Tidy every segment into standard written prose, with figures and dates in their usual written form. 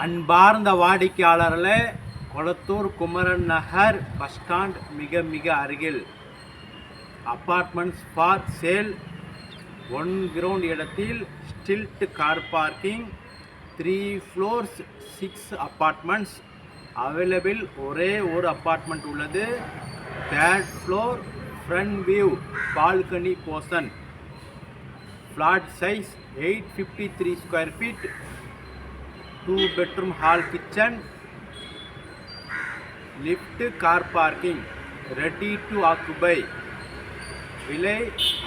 அன்பார்ந்த வாடிக்கையாளர்களே, கொளத்தூர் குமரன் நகர் bus stand மிக அருகில் அப்பார்ட்மெண்ட்ஸ் ஃபார் சேல் 1 கிரவுண்ட் இடத்தில் ஸ்டில்ட் car parking 3 floors 6 apartments available. ஒரே ஒரு அப்பார்ட்மெண்ட் உள்ளது. 3rd floor front view balcony portion. Flat size 853 square feet. 2 bedroom hall kitchen, lift, car parking, ready to occupy. விலை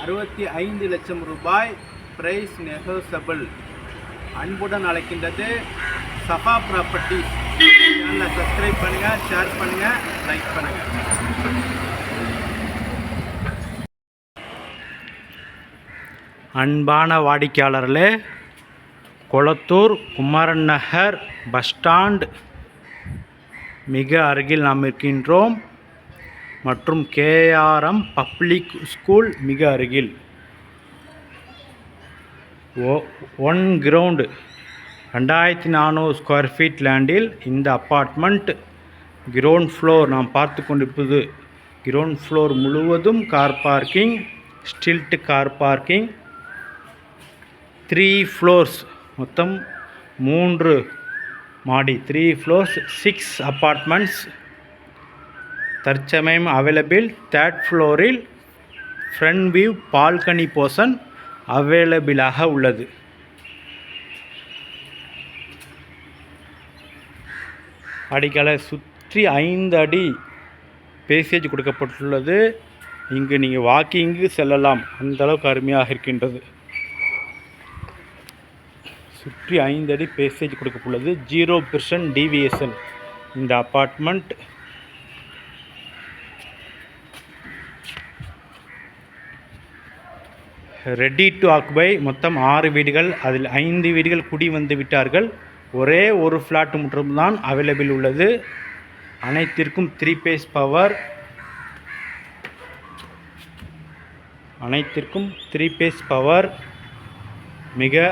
65 லட்சம் ரூபாய். Price negotiable. அன்புடன் அழைக்கின்றது Safa properties. சேனலை சப்ஸ்கிரைப் பண்ணுங்கள், ஷேர் பண்ணுங்கள், லைக் பண்ணுங்கள். அன்பான வாடிக்கையாளர்களே, கொளத்தூர் குமரன் நகர் பஸ் ஸ்டாண்ட் மிக அருகில் நாம் இருக்கின்றோம். மற்றும் கேஆர்எம் பப்ளிக் ஸ்கூல் மிக அருகில். 1 கிரவுண்டு 2400 ஸ்கொயர் ஃபீட் லேண்டில் இந்த அப்பார்ட்மெண்ட். கிரவுண்ட் ஃப்ளோர் நாம் பார்த்து கொண்டிருப்பது. கிரவுண்ட் ஃப்ளோர் முழுவதும் car parking, ஸ்டில்ட் car parking. 3 floors மொத்தம் 3 மாடி. 3 floors 6 அப்பார்ட்மெண்ட்ஸ் தற்சமயம் அவைலபிள். 3rd ஃப்ளோரில் ஃப்ரண்ட் வியூ பால்கனி போர்ஷன் அவைலபிளாக உள்ளது. அடிக்கலை சுற்றி 5 அடி பேசேஜ் கொடுக்கப்பட்டுள்ளது. இங்கு நீங்கள் வாக்கிங்கு செல்லலாம், அந்தளவுக்கு அருமையாக இருக்கின்றது. சுற்றி 5 அடி பேசேஜ் கொடுக்கப்பட்டுள்ளது. 0% டிவியேஷன் இந்த அப்பார்ட்மெண்ட். Ready to occupy. மொத்தம் 6 வீடுகள். அதில் 5 வீடுகள் குடி வந்து விட்டார்கள். ஒரே ஒரு ஃப்ளாட் மட்டும்தான் அவைலபிள் உள்ளது. அனைத்திற்கும் 3 phase பவர். அனைத்திற்கும் 3 phase பவர். மிக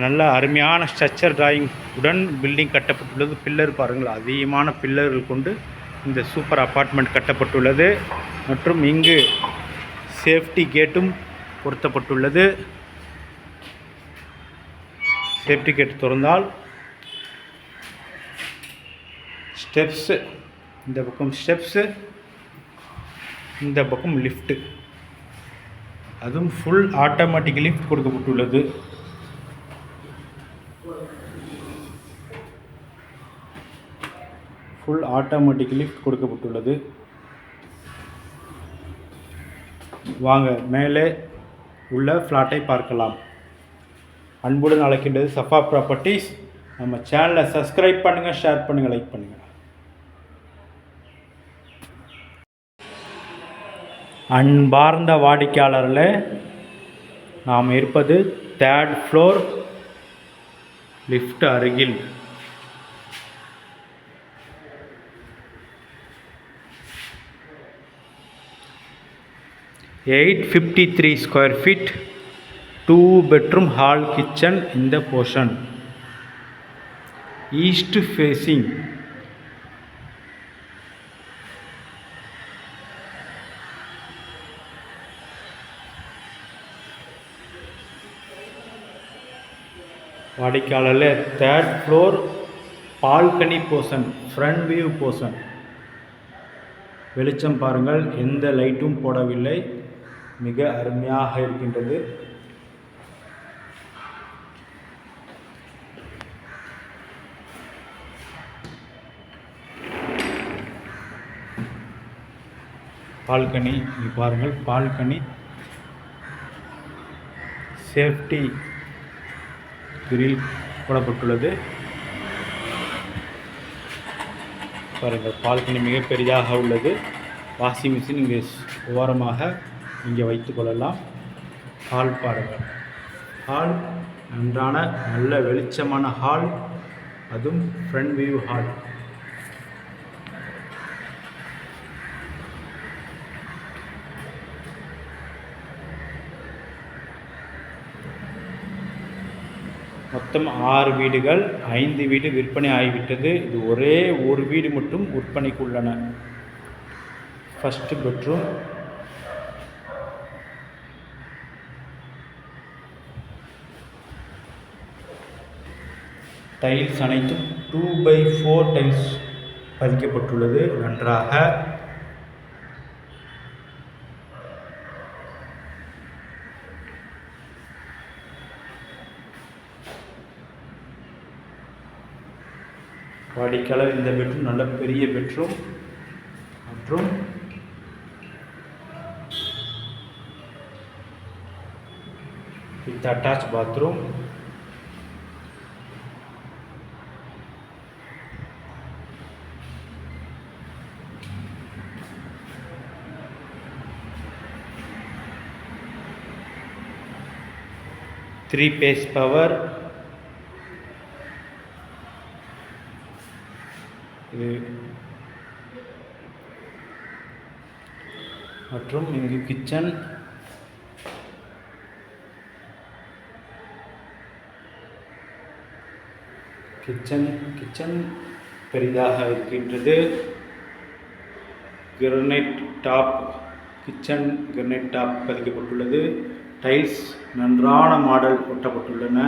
நல்ல அருமையான ஸ்ட்ரக்சர் டிராயிங் உடன் பில்டிங் கட்டப்பட்டுள்ளது. பில்லர் பாருங்கள், அதிகமான பில்லர்கள் கொண்டு இந்த சூப்பர் அப்பார்ட்மெண்ட் கட்டப்பட்டுள்ளது. மற்றும் இங்கு சேஃப்டி கேட்டும் பொருத்தப்பட்டுள்ளது. சேஃப்டி கேட் திறந்தால் ஸ்டெப்ஸு, இந்த பக்கம் ஸ்டெப்ஸு, இந்த பக்கம் லிஃப்ட்டு. அதுவும் ஃபுல் ஆட்டோமேட்டிக் லிஃப்ட் கொடுக்கப்பட்டுள்ளது. ஃபுல் ஆட்டோமேட்டிக் லிஃப்ட் கொடுக்கப்பட்டுள்ளது. வாங்க மேலே உள்ள ஃப்ளாட்டை பார்க்கலாம். அன்புடன் அழைக்கின்றது சஃபா ப்ராப்பர்ட்டிஸ். நம்ம சேனலை சப்ஸ்கிரைப் பண்ணுங்கள், ஷேர் பண்ணுங்கள், லைக் பண்ணுங்கள். அன்பார்ந்த வாடிக்கையாளர்களே, நாம் இருப்பது 3rd ஃப்ளோர் லிஃப்ட் அருகில். $853 square feet. 2 bedroom hall kitchen இந்த போர்ஷன். East facing. வாடிக்கையாளர் 3rd floor balcony portion, front view portion. வெளிச்சம் பாருங்கள், எந்த லைட்டும் போடவில்லை. மிக அருமையாக இருக்கின்றது. பால்கனி பாருங்கள், பால்கனி சேஃப்டி கிரில் போடப்பட்டுள்ளது. பாருங்கள், பால்கனி மிக பெரிதாக உள்ளது. வாஷிங் மிஷின் இங்கே ஓரமாக இங்கே வைத்துக் கொள்ளலாம். ஹால் பாருங்கள், ஹால் நன்றான நல்ல வெளிச்சமான ஹால். அதுவும் ஃப்ரண்ட் வியூ ஹால். மொத்தம் 6 வீடுகள், 5 வீடு விற்பனை ஆகிவிட்டது. இது ஒரே ஒரு வீடு மட்டும் விற்பனைக்கு உள்ளன. ஃபர்ஸ்ட் பெட்ரூம், டைல்ஸ் அனைத்தும் 2x4 டைல்ஸ் பதிக்கப்பட்டுள்ளது. நன்றாக வாடிக்கையாளர் இந்த பெட்ரூம் நல்ல பெரிய பெட்ரூம் மற்றும் with attach bathroom. Three phase power. இது மற்றும் இங்கு கிச்சன், கிச்சன் பெரிதாக இருக்கின்றது. Granite top, kitchen granite top பதிக்கப்பட்டுள்ளது. டைல்ஸ் நன்றான மாடல் ஒட்டப்பட்டுள்ளன.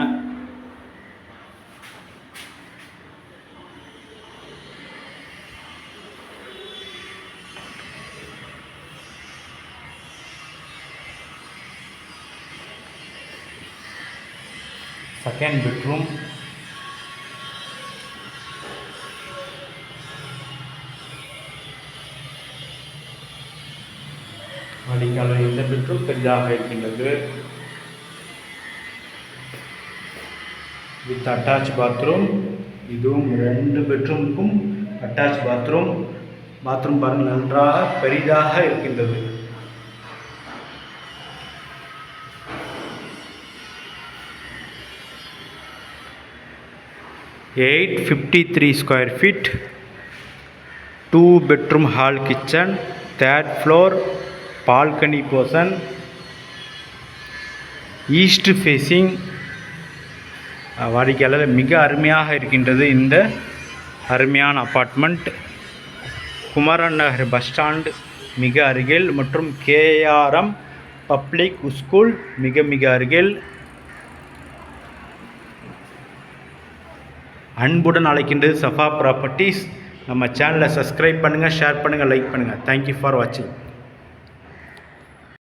செகண்ட் பெட்ரூம், வாடிக்கையாளர் இந்த பெட்ரூம் பெரிதாக இருக்கின்றது. With attach bathroom. இதுவும் 2 பெட்ரூமுக்கும் அட்டாச் பாத்ரூம். பாத்ரூம் பாருங்கள், நன்றாக பெரிதாக இருக்கின்றது. $853 square feet, 2 bedroom hall kitchen, 3rd floor, balcony portion, east facing. வாடிக்கையாளர் மிக அருமையாக இருக்கின்றது இந்த அருமையான அப்பார்ட்மெண்ட். குமரன் நகர் பஸ் ஸ்டாண்ட் மிக அருகில் மற்றும் KRM பப்ளிக் ஸ்கூல் மிக அருகில். அன்புடன் அழைக்கின்றது சஃபா ப்ராப்பர்ட்டிஸ். நம்ம சேனலை சப்ஸ்கிரைப் பண்ணுங்கள், ஷேர் பண்ணுங்கள், லைக் பண்ணுங்கள். தேங்க்யூ ஃபார் வாட்சிங்.